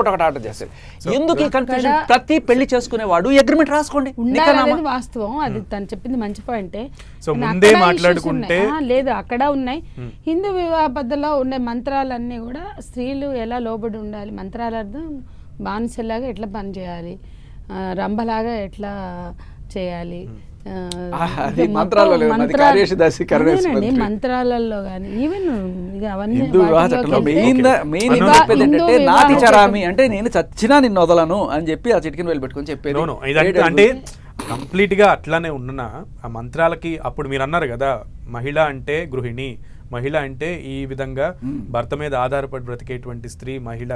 ఒకటి ఆర్డర్ చేస్తారు. ఎందుకు ఈ కన్ఫ్యూజన్? ప్రతి పెళ్లి చేసుకునేవాడు అగ్రిమెంట్ రాసుకోండి ఉండాలనేది వాస్తవం. అది తను చెప్పింది మంచి పాయింటే. సో ముందే మాట్లాడుకుంటే లేదు అక్కడ ఉన్నాయి హిందూ వివాహ పద్ధతిలో ఉండే మంత్రాలన్నీ కూడా స్త్రీలు ఎలా లోబడి ఉండాలి, మంత్రాల అర్థం బానిసలాగా ఎట్లా పని చేయాలి, రంభలాగా ఎట్లా చేయాలి, మంత్రాలలో కానీ ఈవెన్ అవన్నీ నాతి చరామి అంటే నేను చచ్చినా నిన్ను వదలను అని చెప్పి ఆ చిటికిన వెళ్ళి పెట్టుకొని చెప్పేది. అంటే కంప్లీట్ గా అట్లానే ఉన్న ఆ మంత్రాలకి అప్పుడు మీరు అన్నారు కదా, మహిళ అంటే గృహిణి, మహిళ అంటే ఈ విధంగా భర్త మీద ఆధారపడి బ్రతికేటువంటి స్త్రీ మహిళ,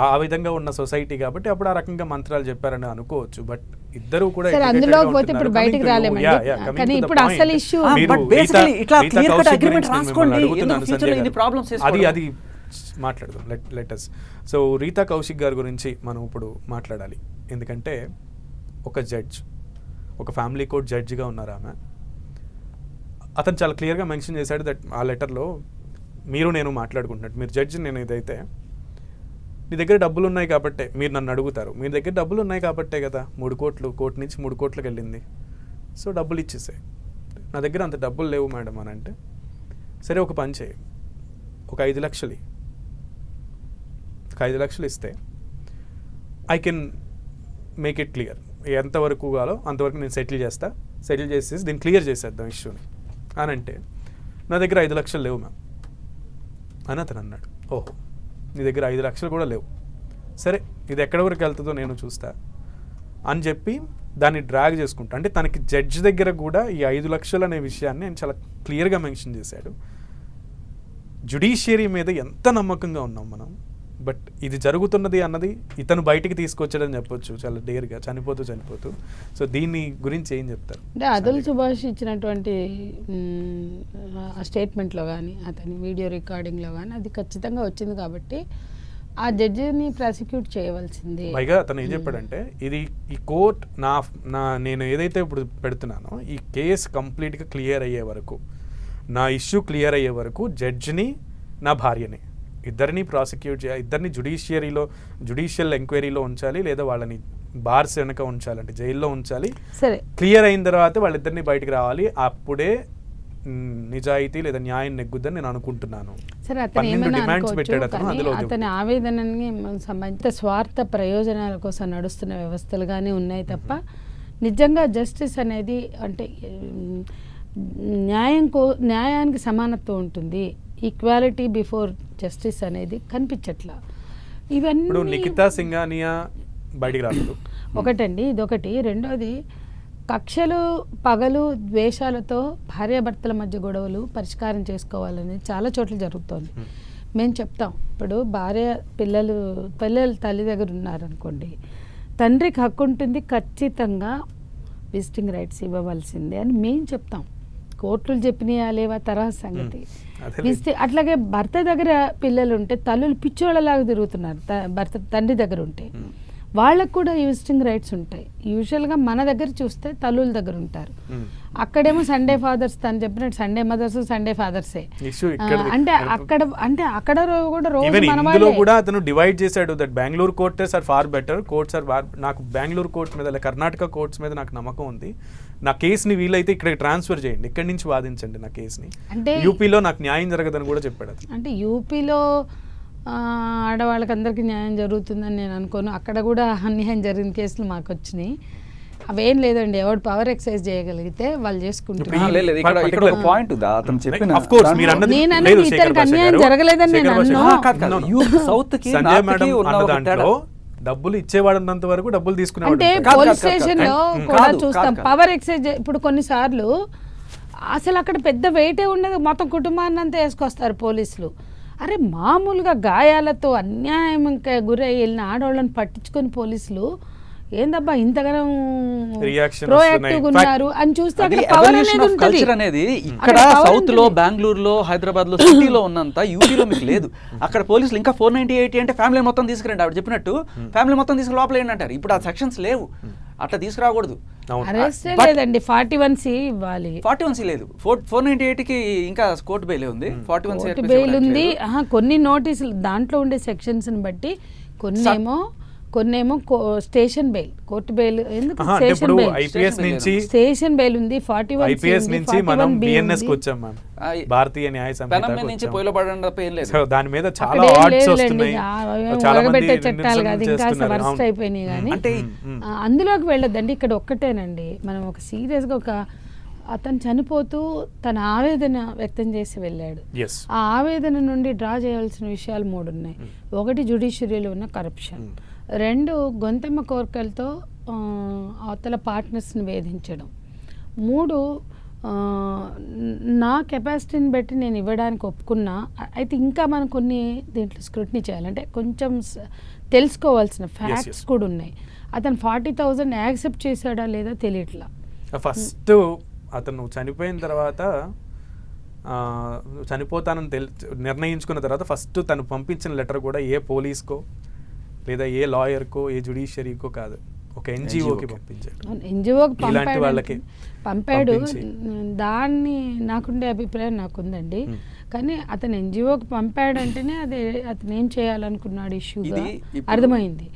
ఆ విధంగా ఉన్న సొసైటీ కాబట్టి అప్పుడు ఆ రకంగా మంత్రాలు చెప్పారని అనుకోవచ్చు. బట్ ఇద్దరు కూడా అందులో పోతే ఇప్పుడు బయటికి రాలేమండి. కానీ ఇప్పుడు అసలు ఇష్యూ అది మాట్లాడదాం. లెటస్. సో రీతా కౌశిక్ గారి గురించి మనం ఇప్పుడు మాట్లాడాలి. ఎందుకంటే ఒక జడ్జ్, ఒక ఫ్యామిలీ కోర్ట్ జడ్జిగా ఉన్నారు ఆమె. అతను చాలా క్లియర్గా మెన్షన్ చేశాడు దట్ ఆ లెటర్లో మీరు నేను మాట్లాడుకుంటున్నట్టు, మీరు జడ్జి, నేను ఇదైతే నీ దగ్గర డబ్బులు ఉన్నాయి కాబట్టే మీరు నన్ను అడుగుతారు, మీ దగ్గర డబ్బులు ఉన్నాయి కాబట్టే కదా 3 కోట్లు కోర్టు నుంచి 3 కోట్లకు వెళ్ళింది, సో డబ్బులు ఇచ్చేసాయి. నా దగ్గర అంత డబ్బులు లేవు మేడం అని అంటే, సరే ఒక పని చేయి, ఒక 5 లక్షలు, ఒక 5 లక్షలు ఇస్తే I can make it clear, ఎంతవరకు కావాలో అంతవరకు నేను సెటిల్ చేసేసి దీన్ని క్లియర్ చేసేద్దాం ఇష్యూని అని అంటే, నా దగ్గర 5 లక్షలు లేవు మ్యామ్ అని అతను అన్నాడు. ఓహో, నీ దగ్గర 5 లక్షలు కూడా లేవు, సరే ఇది ఎక్కడి వరకు వెళ్తుందో నేను చూస్తా అని చెప్పి దాన్ని డ్రాగ్ చేసుకుంటా. అంటే తనకి జడ్జి దగ్గర కూడా ఈ 5 లక్షలు అనే విషయాన్ని నేను చాలా క్లియర్గా మెన్షన్ చేశాడు. జ్యుడిషియరీ మీద ఎంత నమ్మకంగా ఉన్నాం మనం, బట్ ఇది జరుగుతున్నది అన్నది ఇతను బయటికి తీసుకొచ్చాడని చెప్పొచ్చు చాలా డేర్గా, చనిపోతూ. సో దీని గురించి ఏం చెప్తారు? అంటే అదుల్ సుభాష్ ఇచ్చినటువంటి స్టేట్మెంట్లో కానీ అతని వీడియో రికార్డింగ్లో కానీ అది ఖచ్చితంగా వచ్చింది కాబట్టి ఆ జడ్జిని ప్రాసిక్యూట్ చేయవలసింది. పైగా అతను ఏం చెప్పాడంటే, ఇది ఈ కోర్ట్ నేను ఏదైతే ఇప్పుడు పెడుతున్నానో ఈ కేసు కంప్లీట్గా క్లియర్ అయ్యే వరకు, నా ఇష్యూ క్లియర్ అయ్యే వరకు జడ్జిని నా భార్యని ఇద్దరిని ప్రాసిక్యూట్ చేయాలి, ఇద్దరిని జ్యుడిషియల్ ఎంక్వైరీలో ఉంచాలి, లేదా వాళ్ళని బార్స్ వెనక ఉంచాలి, అంటే జైల్లో ఉంచాలి. సరే, క్లియర్ అయిన తర్వాత వాళ్ళిద్దరిని బయటకు రావాలి, అప్పుడే నిజాయితీ లేదా న్యాయం నెగ్గుద్దని నేను అనుకుంటున్నాను. సరే, అతని ఆవేదనని సంబంధిత స్వార్థ ప్రయోజనాల కోసం నడుస్తున్న వ్యవస్థలుగానే ఉన్నాయి తప్ప నిజంగా జస్టిస్ అనేది అంటే న్యాయానికి సమానత్వం ఉంటుంది, ఈక్వాలిటీ బిఫోర్ జస్టిస్ అనేది కనిపించట్లా. ఇవన్నీ నిఖితా సింఘానియా బయటికి రాలేదు. ఒకటండి ఇదొకటి. రెండోది, కక్షలు పగలు ద్వేషాలతో భార్యాభర్తల మధ్య గొడవలు పరిష్కారం చేసుకోవాలని చాలా చోట్ల జరుగుతోంది. మేము చెప్తాం, ఇప్పుడు పిల్లలు తల్లి దగ్గర ఉన్నారనుకోండి, తండ్రికి హక్కు ఉంటుంది, ఖచ్చితంగా విజిటింగ్ రైట్స్ ఇవ్వవలసిందే అని మేము చెప్తాం. కోర్టులు చెప్పినాయా లేవా తర్వాత సంగతి. అట్లాగే భర్త దగ్గర పిల్లలు ఉంటే తల్లులు పిచ్చోళ్ళలాగా తిరుగుతున్నారు, తండ్రి దగ్గర ఉంటే వాళ్ళకు కూడా విజిటింగ్ రైట్స్ ఉంటాయి. యూజువల్గా మన దగ్గర చూస్తే తల్లుల దగ్గర ఉంటారు, అక్కడేమో సండే ఫాదర్స్, తను చెప్పినట్టు సండే మదర్స్ సండే ఫాదర్సే. అక్కడ కూడా రోజు కూడా అతను డివైడ్ చేశాడు that Bengaluru courts are far better, courts are నాకు బెంగళూరు కోర్ట్ మీద కర్ణాటక కోర్ట్స్ మీద నాకు నమ్మకం ఉంది, నా కేసుని వీలైతే ఇక్కడ ట్రాన్స్ఫర్ చేయండి, ఇక్కడి నుంచి వాదించండి నా కేసుని, అంటే యూపీలో నాకు న్యాయం జరగదని కూడా చెప్పాడు. అంటే యూపీలో ఆడవాళ్ళకి అందరికీ న్యాయం జరుగుతుందని నేను అనుకోను, అక్కడ కూడా అన్యాయం జరిగిన కేసులు మాకు వచ్చినాయి. అవేం లేదండి, ఎవరు పవర్ ఎక్సైజ్ చేయగలిగితే వాళ్ళు చేసుకుంటారు. అన్యాయం జరగలేదని నేను అన్నాను. డబ్బులు ఇచ్చేవాడున్నంత వరకు డబ్బులు తీసుకునే అంటే పోలీస్ స్టేషన్ లో కూడా చూస్తాం పవర్ ఎక్సైజ్. ఇప్పుడు కొన్నిసార్లు అసలు అక్కడ పెద్ద వెయిటే ఉండదు, మొత్తం కుటుంబాన్ని అంతా వేసుకొస్తారు పోలీసులు. అరే మామూలుగా గాయాలతో అన్యాయం గురై వెళ్ళిన ఆడవాళ్ళని పట్టించుకొని పోలీసులు ఏందబ్బా ఇంతగానం ప్రోయాక్టివ్ ఉన్నారు అని చూస్తే అక్కడ పవర్ అనేది ఇక్కడ సౌత్ లో, బెంగళూరులో, హైదరాబాద్ లో, సిటీలో ఉన్నంత యూపీలో మీకు లేదు. అక్కడ పోలీసులు ఇంకా 498 అంటే ఫ్యామిలీ మొత్తం తీసుకురండి, ఆవిడ చెప్పినట్టు ఫ్యామిలీ మొత్తం తీసుకుని లోపల ఏంటంటారు. ఇప్పుడు ఆ సెక్షన్స్ లేవు, అట్లా తీసుకురాకూడదు. లేదండి 41C ఇవ్వాలి, 41C లేదు, 498కి ఇంకా కోర్టు బెయిల్ ఉంది, 41C బెయిల్ ఉంది. కొన్ని నోటీసులు దాంట్లో ఉండే సెక్షన్స్ ని బట్టి కొన్నేమో స్టేషన్ బెయిల్, కోర్టు బెయిల్. ఎందుకు అంటే స్టేషన్ ఇప్పుడు బెయిల్? ఐపీఎస్ నుంచి స్టేషన్ బెయిల్ ఉంది, 41C ఐపీఎస్ ఉంది, నుంచి మనం 41B బిఎన్ఎస్ కి ఉంది. వచ్చాం మ్యామ్, ఆ, భారతీయ న్యాయ పెనం మీద సంహితకు నుంచి వచ్చాం. పొయ్యిలో పడడం తప్ప ఏం లేదు. సో దాని మీద చాలా అక్కడ ఏం ఆర్ట్స్ లేదులేండి, వస్తున్నాయి, అవేం చాలా మంది ఒరగబెట్టే చట్టాలు కాదు, నిరసనలు ఇంకా చేస్తున్నారు. వరస్ట్ అవును. అయిపోయినాయి కానీ అంటే అందులోకి వెళ్ళొద్దండి. ఇక్కడ ఒక్కటేనండి, మనం ఒక సీరియస్గా అతను చనిపోతూ తన ఆవేదన వ్యక్తం చేసి వెళ్ళాడు. ఎస్ ఆ ఆవేదన నుండి డ్రా చేయాల్సిన విషయాలు 3 ఉన్నాయి. ఒకటి, జ్యుడిషియరీలో ఉన్న కరప్షన్. 2, గొంతెమ్మ కోరికలతో అవతల పార్ట్నర్స్ని వేధించడం. 3, నా కెపాసిటీని బట్టి నేను ఇవ్వడానికి ఒప్పుకున్నా, అయితే ఇంకా మనం కొన్ని దీంట్లో స్క్రూటినీ చేయాలంటే కొంచెం తెలుసుకోవాల్సిన ఫ్యాక్ట్స్ కూడా ఉన్నాయి. అతను 40,000 యాక్సెప్ట్ చేశాడా లేదా తెలియట్లా. ఫస్ట్ అతను చనిపోయిన తర్వాత చనిపోతానని నిర్ణయించుకున్న తర్వాత ఫస్ట్ తను పంపించిన లెటర్ కూడా ఏ పోలీస్కో లేదా ఏ లాయర్కో ఏ జ్యుడిషియరీకో కాదు, ఒక ఎన్జిఓకి పంపించాడు. ఎన్జిఓకి ఇలాంటి వాళ్ళకి పంపాడు. పంపించి. దాన్ని నాకుండే అభిప్రాయం నాకుందండి. కానీ అతను ఎన్జిఓకి పంపాడంటేనే అతను ఏం చేయాలనుకున్నాడు ఇష్యూగా ఇది ఇప్పుడు- అర్థమైంది.